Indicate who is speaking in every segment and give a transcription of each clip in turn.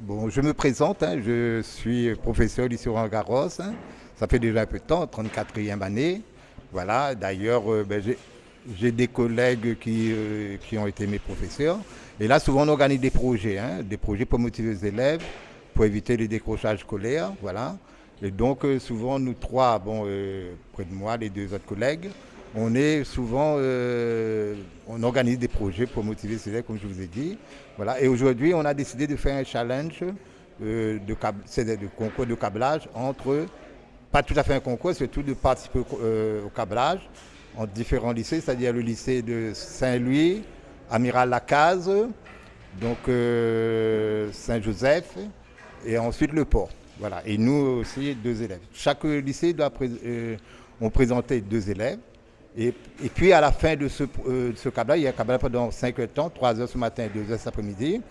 Speaker 1: Bon, je me présente, hein, je suis professeur lycée Roland-Garros, hein. Ça fait déjà un peu de temps, 34e année. Voilà, d'ailleurs, j'ai des collègues qui ont été mes professeurs. Et là, souvent, on organise des projets pour motiver les élèves, pour éviter les décrochages scolaires. Voilà. Et donc, souvent, nous trois, près de moi, les deux autres collègues, on organise des projets pour motiver ces élèves, comme je vous ai dit. Voilà. Et aujourd'hui, on a décidé de faire un challenge c'est de concours de câblage entre, pas tout à fait un concours, c'est tout de participer au câblage entre différents lycées, c'est-à-dire le lycée de Saint-Louis, Amiral Lacaze, donc Saint-Joseph, et ensuite le port. Voilà. Et nous aussi, deux élèves. Chaque lycée ont présenté deux élèves. Et puis à la fin de ce câblage, il y a un câblage pendant 5 heures de temps, 3 heures ce matin et 2 heures cet après-midi.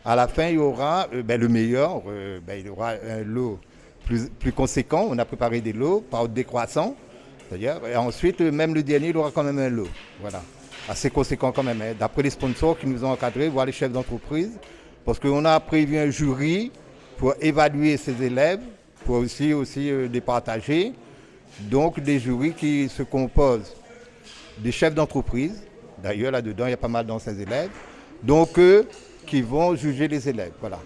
Speaker 1: À la fin, il y aura le meilleur, il y aura un lot plus conséquent. On a préparé des lots par ordre décroissant. C'est-à-dire, et ensuite, même le dernier, il aura quand même un lot. Voilà. Assez conséquent quand même, hein, d'après les sponsors qui nous ont encadrés, voire les chefs d'entreprise. Parce qu'on a prévu un jury pour évaluer ces élèves, pour aussi les partager. Donc des jurys qui se composent des chefs d'entreprise. D'ailleurs, là-dedans, il y a pas mal d'anciens élèves. Donc, qui vont juger les élèves. Voilà.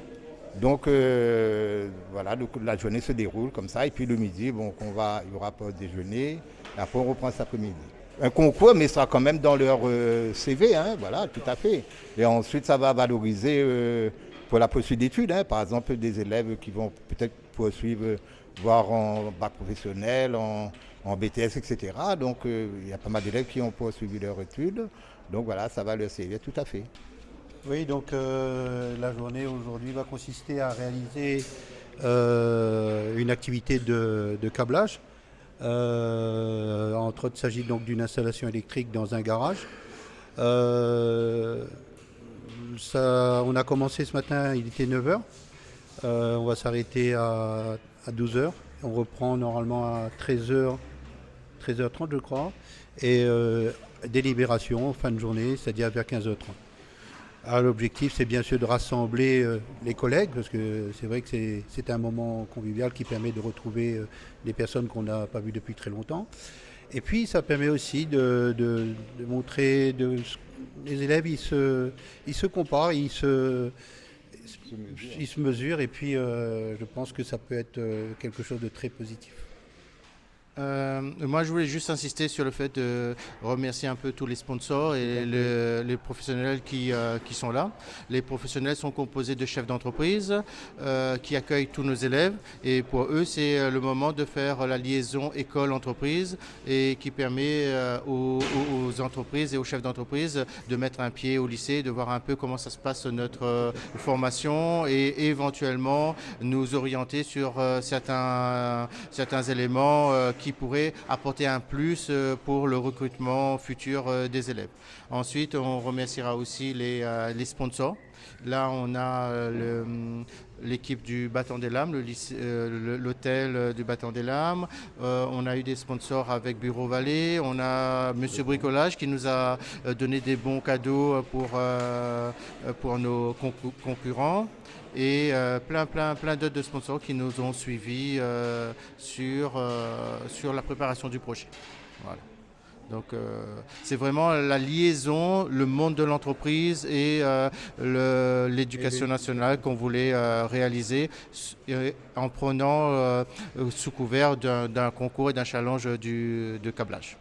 Speaker 1: Donc, donc, la journée se déroule comme ça. Et puis le midi, il y aura pas déjeuner. Et après, on reprend cet après-midi. Un concours, mais ça sera quand même dans leur CV. Hein, voilà, tout à fait. Et ensuite, ça va valoriser pour la poursuite d'études. Hein, par exemple, des élèves qui vont peut-être poursuivre, voire en bac professionnel, en BTS, etc. Donc, il y a pas mal d'élèves qui ont poursuivi leurs études. Donc, voilà, ça va leur servir tout à fait.
Speaker 2: Oui, donc la journée aujourd'hui va consister à réaliser une activité de câblage. Entre autres, il s'agit donc d'une installation électrique dans un garage. On a commencé ce matin, il était 9 heures. On va s'arrêter à 12 heures. On reprend normalement à 13h30 je crois. Et délibération, fin de journée, c'est-à-dire vers 15h30. Alors, l'objectif, c'est bien sûr de rassembler les collègues, parce que c'est vrai que c'est un moment convivial qui permet de retrouver des personnes qu'on n'a pas vues depuis très longtemps. Et puis, ça permet aussi de montrer, les élèves, ils se comparent, ils se mesurent, et puis je pense que ça peut être quelque chose de très positif.
Speaker 3: Moi, je voulais juste insister sur le fait de remercier un peu tous les sponsors et les professionnels qui sont là. Les professionnels sont composés de chefs d'entreprise qui accueillent tous nos élèves. Et pour eux, c'est le moment de faire la liaison école-entreprise et qui permet aux entreprises et aux chefs d'entreprise de mettre un pied au lycée, de voir un peu comment ça se passe notre formation et éventuellement nous orienter sur certains éléments qui pourrait apporter un plus pour le recrutement futur des élèves. Ensuite, on remerciera aussi les sponsors. Là, on a l'équipe du Battant des Lames, l'hôtel du Battant des Lames. On a eu des sponsors avec Bureau Vallée. On a Monsieur Bricolage qui nous a donné des bons cadeaux pour nos concurrents. Et plein d'autres de sponsors qui nous ont suivis sur la préparation du projet. Voilà. Donc c'est vraiment la liaison, le monde de l'entreprise et l'éducation nationale qu'on voulait réaliser en prenant sous couvert d'un concours et d'un challenge de câblage.